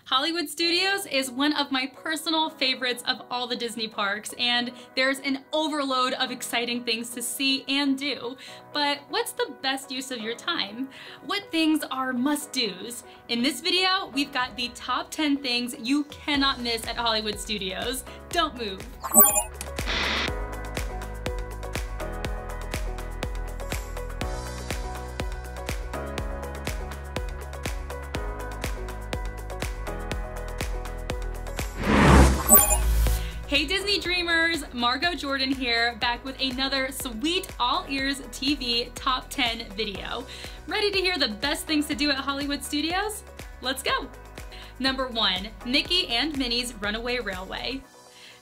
Hollywood Studios is one of my personal favorites of all the Disney parks, and there's an overload of exciting things to see and do. But what's the best use of your time? What things are must-dos? In this video, we've got the top 10 things you cannot miss at Hollywood Studios. Don't move. Hey Disney Dreamers, Margot Jordan here, back with another sweet All Ears TV Top 10 video. Ready to hear the best things to do at Hollywood Studios? Let's go! Number 1, Mickey and Minnie's Runaway Railway.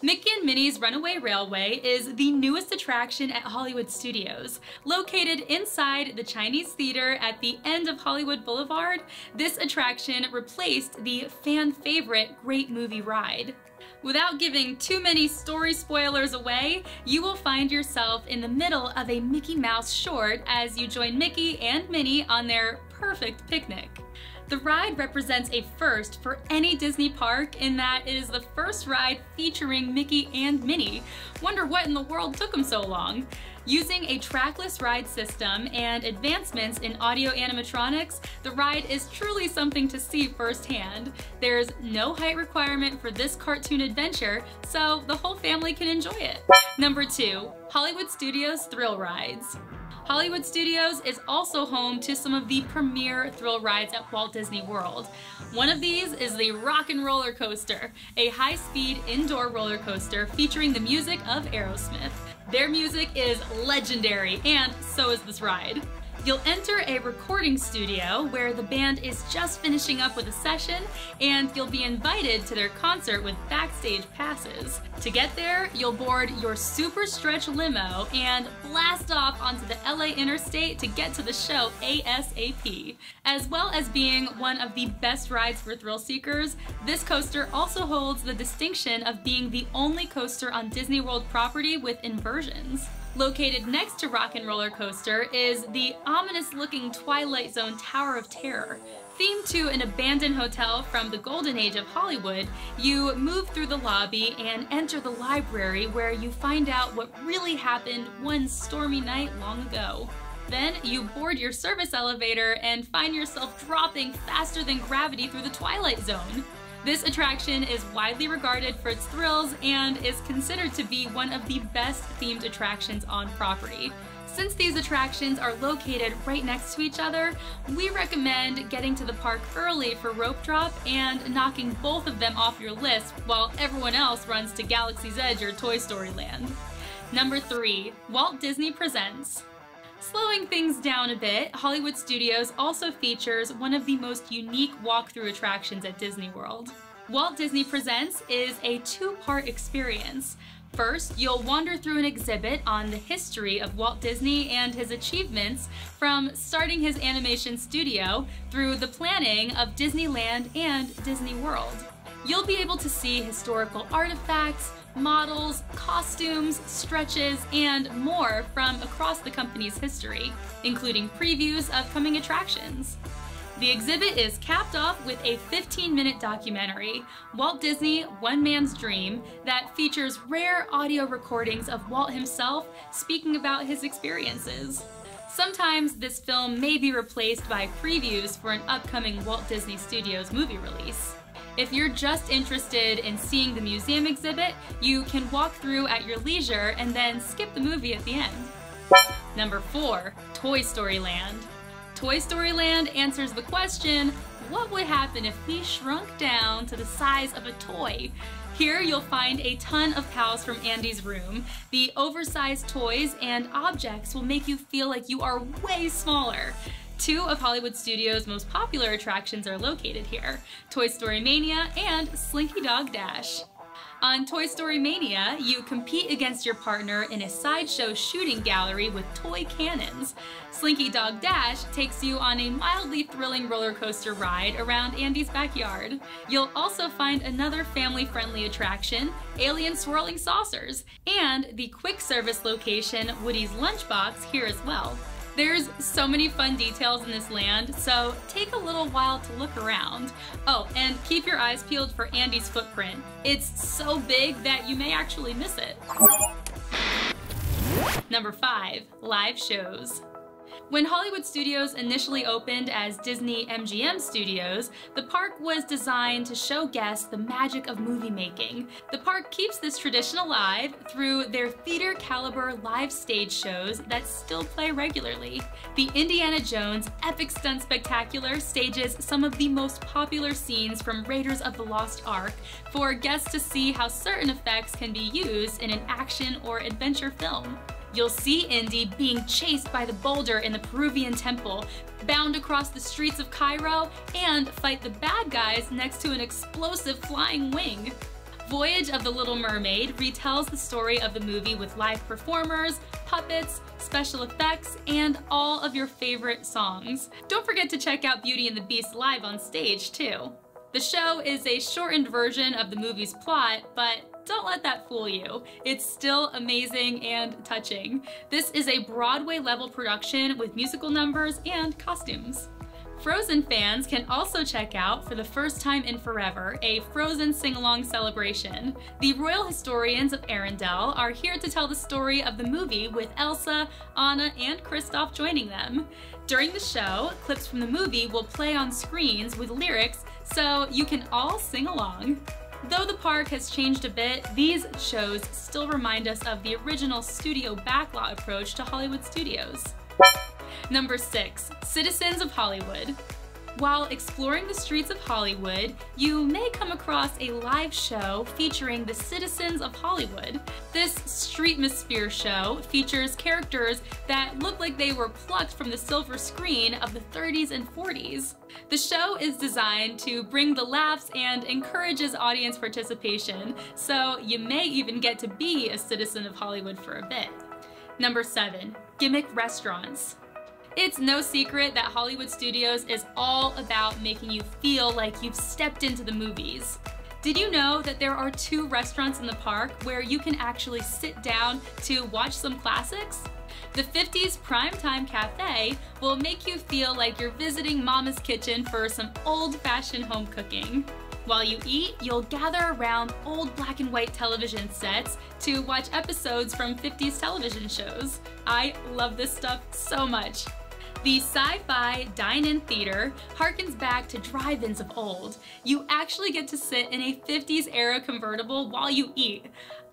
Mickey and Minnie's Runaway Railway is the newest attraction at Hollywood Studios. Located inside the Chinese Theater at the end of Hollywood Boulevard, this attraction replaced the fan favorite Great Movie Ride. Without giving too many story spoilers away, you will find yourself in the middle of a Mickey Mouse short as you join Mickey and Minnie on their perfect picnic. The ride represents a first for any Disney park in that it is the first ride featuring Mickey and Minnie. Wonder what in the world took them so long? Using a trackless ride system and advancements in audio animatronics, the ride is truly something to see firsthand. There's no height requirement for this cartoon adventure, so the whole family can enjoy it. Number 2, Hollywood Studios Thrill Rides. Hollywood Studios is also home to some of the premier thrill rides at Walt Disney World. One of these is the Rockin' Roller Coaster, a high-speed indoor roller coaster featuring the music of Aerosmith. Their music is legendary, and so is this ride. You'll enter a recording studio where the band is just finishing up with a session, and you'll be invited to their concert with backstage passes. To get there, you'll board your super stretch limo and blast off onto the LA interstate to get to the show ASAP. As well as being one of the best rides for thrill seekers, this coaster also holds the distinction of being the only coaster on Disney World property with inversions. Located next to Rockin' Roller Coaster is the ominous-looking Twilight Zone Tower of Terror. Themed to an abandoned hotel from the golden age of Hollywood, you move through the lobby and enter the library where you find out what really happened one stormy night long ago. Then you board your service elevator and find yourself dropping faster than gravity through the Twilight Zone. This attraction is widely regarded for its thrills and is considered to be one of the best themed attractions on property. Since these attractions are located right next to each other, we recommend getting to the park early for rope drop and knocking both of them off your list while everyone else runs to Galaxy's Edge or Toy Story Land. Number 3, Walt Disney Presents. Slowing things down a bit, Hollywood Studios also features one of the most unique walkthrough attractions at Disney World. Walt Disney Presents is a two-part experience. First, you'll wander through an exhibit on the history of Walt Disney and his achievements from starting his animation studio through the planning of Disneyland and Disney World. You'll be able to see historical artifacts, models, costumes, stretches, and more from across the company's history, including previews of coming attractions. The exhibit is capped off with a 15-minute documentary, Walt Disney: One Man's Dream, that features rare audio recordings of Walt himself speaking about his experiences. Sometimes this film may be replaced by previews for an upcoming Walt Disney Studios movie release. If you're just interested in seeing the museum exhibit, you can walk through at your leisure and then skip the movie at the end. Number 4, Toy Story Land. Toy Story Land answers the question, what would happen if we shrunk down to the size of a toy? Here you'll find a ton of pals from Andy's room. The oversized toys and objects will make you feel like you are way smaller. 2 of Hollywood Studios' most popular attractions are located here, Toy Story Mania and Slinky Dog Dash. On Toy Story Mania, you compete against your partner in a sideshow shooting gallery with toy cannons. Slinky Dog Dash takes you on a mildly thrilling roller coaster ride around Andy's backyard. You'll also find another family-friendly attraction, Alien Swirling Saucers, and the quick service location Woody's Lunchbox here as well. There's so many fun details in this land, so take a little while to look around. Oh, and keep your eyes peeled for Andy's footprint. It's so big that you may actually miss it. Number 5, live shows. When Hollywood Studios initially opened as Disney MGM Studios, the park was designed to show guests the magic of movie making. The park keeps this tradition alive through their theater-caliber live stage shows that still play regularly. The Indiana Jones Epic Stunt Spectacular stages some of the most popular scenes from Raiders of the Lost Ark for guests to see how certain effects can be used in an action or adventure film. You'll see Indy being chased by the boulder in the Peruvian temple, bound across the streets of Cairo, and fight the bad guys next to an explosive flying wing. Voyage of the Little Mermaid retells the story of the movie with live performers, puppets, special effects, and all of your favorite songs. Don't forget to check out Beauty and the Beast live on stage, too. The show is a shortened version of the movie's plot, but don't let that fool you. It's still amazing and touching. This is a Broadway-level production with musical numbers and costumes. Frozen fans can also check out, for the first time in forever, a Frozen sing-along celebration. The royal historians of Arendelle are here to tell the story of the movie with Elsa, Anna, and Kristoff joining them. During the show, clips from the movie will play on screens with lyrics so you can all sing along. Though the park has changed a bit, these shows still remind us of the original studio backlot approach to Hollywood studios. Number 6, Citizens of Hollywood. While exploring the streets of Hollywood, you may come across a live show featuring the citizens of Hollywood. This Streetmosphere show features characters that look like they were plucked from the silver screen of the 30s and 40s. The show is designed to bring the laughs and encourages audience participation, so you may even get to be a citizen of Hollywood for a bit. Number 7, Gimmick Restaurants. It's no secret that Hollywood Studios is all about making you feel like you've stepped into the movies. Did you know that there are 2 restaurants in the park where you can actually sit down to watch some classics? The 50s Primetime Cafe will make you feel like you're visiting Mama's kitchen for some old-fashioned home cooking. While you eat, you'll gather around old black and white television sets to watch episodes from 50s television shows. I love this stuff so much. The sci-fi dine-in theater harkens back to drive-ins of old. You actually get to sit in a 50s era convertible while you eat.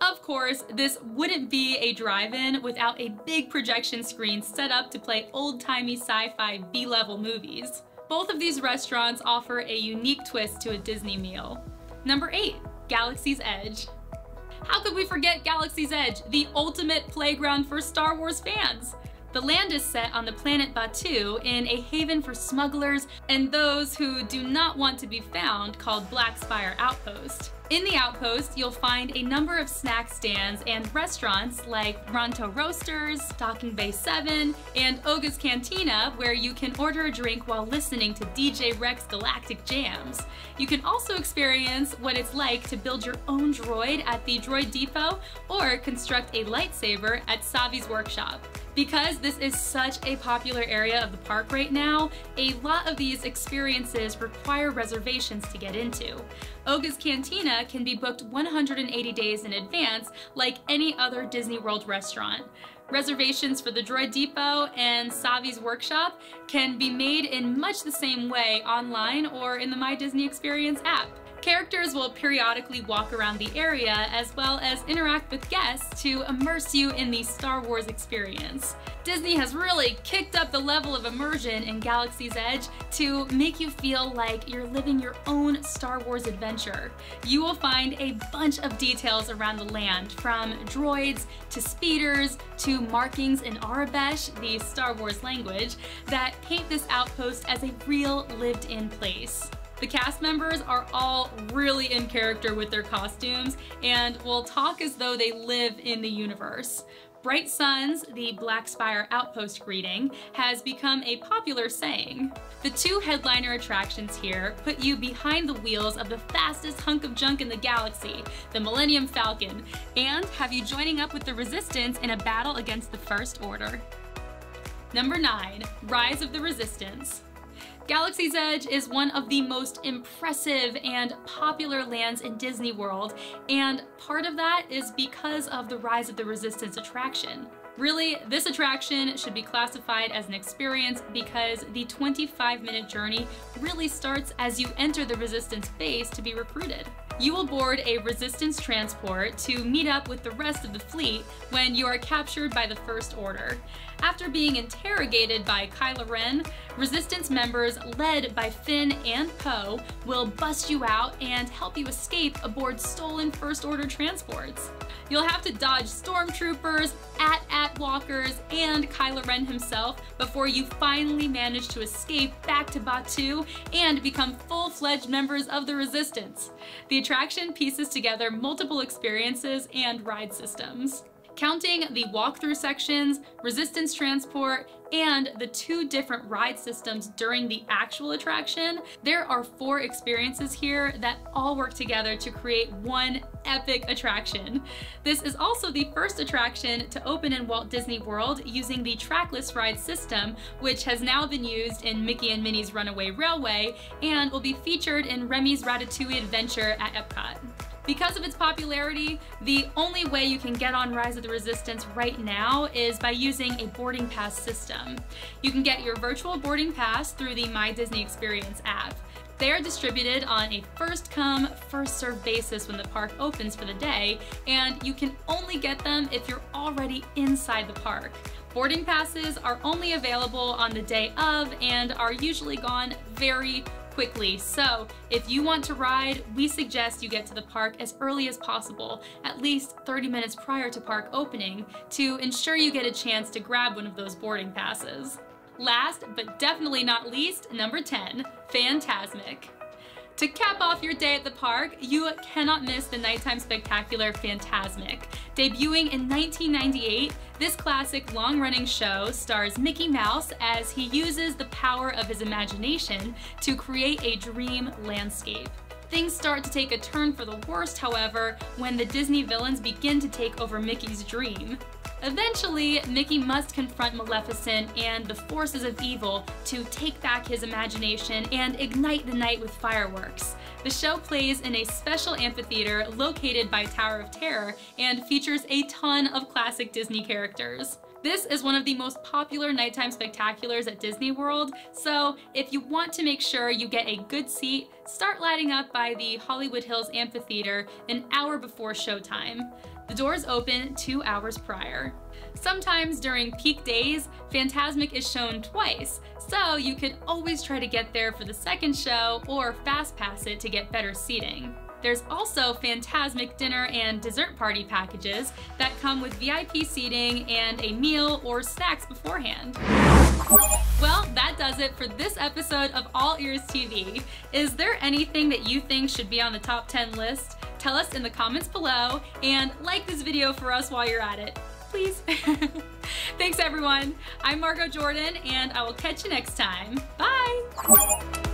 Of course, this wouldn't be a drive-in without a big projection screen set up to play old-timey sci-fi B-level movies. Both of these restaurants offer a unique twist to a Disney meal. Number 8, Galaxy's Edge. How could we forget Galaxy's Edge, the ultimate playground for Star Wars fans? The land is set on the planet Batuu in a haven for smugglers and those who do not want to be found, called Black Spire Outpost. In the outpost, you'll find a number of snack stands and restaurants like Ronto Roasters, Docking Bay 7, and Oga's Cantina, where you can order a drink while listening to DJ Rex Galactic Jams. You can also experience what it's like to build your own droid at the Droid Depot or construct a lightsaber at Savi's workshop. Because this is such a popular area of the park right now, a lot of these experiences require reservations to get into. Oga's Cantina can be booked 180 days in advance, like any other Disney World restaurant. Reservations for the Droid Depot and Savi's workshop can be made in much the same way online or in the My Disney Experience app. Characters will periodically walk around the area as well as interact with guests to immerse you in the Star Wars experience. Disney has really kicked up the level of immersion in Galaxy's Edge to make you feel like you're living your own Star Wars adventure. You will find a bunch of details around the land, from droids to speeders to markings in Arabesh, the Star Wars language, that paint this outpost as a real lived-in place. The cast members are all really in character with their costumes and will talk as though they live in the universe. Bright Suns, the Black Spire Outpost greeting, has become a popular saying. The 2 headliner attractions here put you behind the wheels of the fastest hunk of junk in the galaxy, the Millennium Falcon, and have you joining up with the Resistance in a battle against the First Order. Number 9, Rise of the Resistance. Galaxy's Edge is one of the most impressive and popular lands in Disney World, and part of that is because of the Rise of the Resistance attraction. Really, this attraction should be classified as an experience because the 25-minute journey really starts as you enter the Resistance base to be recruited. You will board a Resistance transport to meet up with the rest of the fleet when you are captured by the First Order. After being interrogated by Kylo Ren, Resistance members led by Finn and Poe will bust you out and help you escape aboard stolen First Order transports. You'll have to dodge stormtroopers, AT-AT walkers, and Kylo Ren himself before you finally manage to escape back to Batuu and become full-fledged members of the Resistance. The attraction pieces together multiple experiences and ride systems. Counting the walkthrough sections, Resistance transport, and the 2 different ride systems during the actual attraction, there are 4 experiences here that all work together to create one epic attraction. This is also the first attraction to open in Walt Disney World using the trackless ride system, which has now been used in Mickey and Minnie's Runaway Railway and will be featured in Remy's Ratatouille Adventure at Epcot. Because of its popularity, the only way you can get on Rise of the Resistance right now is by using a boarding pass system. You can get your virtual boarding pass through the My Disney Experience app. They are distributed on a first-come, first-served basis when the park opens for the day, and you can only get them if you're already inside the park. Boarding passes are only available on the day of and are usually gone very quickly. So if you want to ride, we suggest you get to the park as early as possible, at least 30 minutes prior to park opening, to ensure you get a chance to grab one of those boarding passes. Last, but definitely not least, number 10, Fantasmic. To cap off your day at the park, you cannot miss the nighttime spectacular Fantasmic. Debuting in 1998, this classic long-running show stars Mickey Mouse as he uses the power of his imagination to create a dream landscape. Things start to take a turn for the worst, however, when the Disney villains begin to take over Mickey's dream. Eventually, Mickey must confront Maleficent and the forces of evil to take back his imagination and ignite the night with fireworks. The show plays in a special amphitheater located by Tower of Terror and features a ton of classic Disney characters. This is one of the most popular nighttime spectaculars at Disney World, so if you want to make sure you get a good seat, start lighting up by the Hollywood Hills Amphitheater an hour before showtime. The doors open 2 hours prior. Sometimes during peak days, Fantasmic is shown twice, so you could always try to get there for the second show or fast pass it to get better seating. There's also Fantasmic dinner and dessert party packages that come with VIP seating and a meal or snacks beforehand. Well, that does it for this episode of All Ears TV. Is there anything that you think should be on the top 10 list? Tell us in the comments below and like this video for us while you're at it, please. Thanks everyone. I'm Margot Jordan and I will catch you next time. Bye!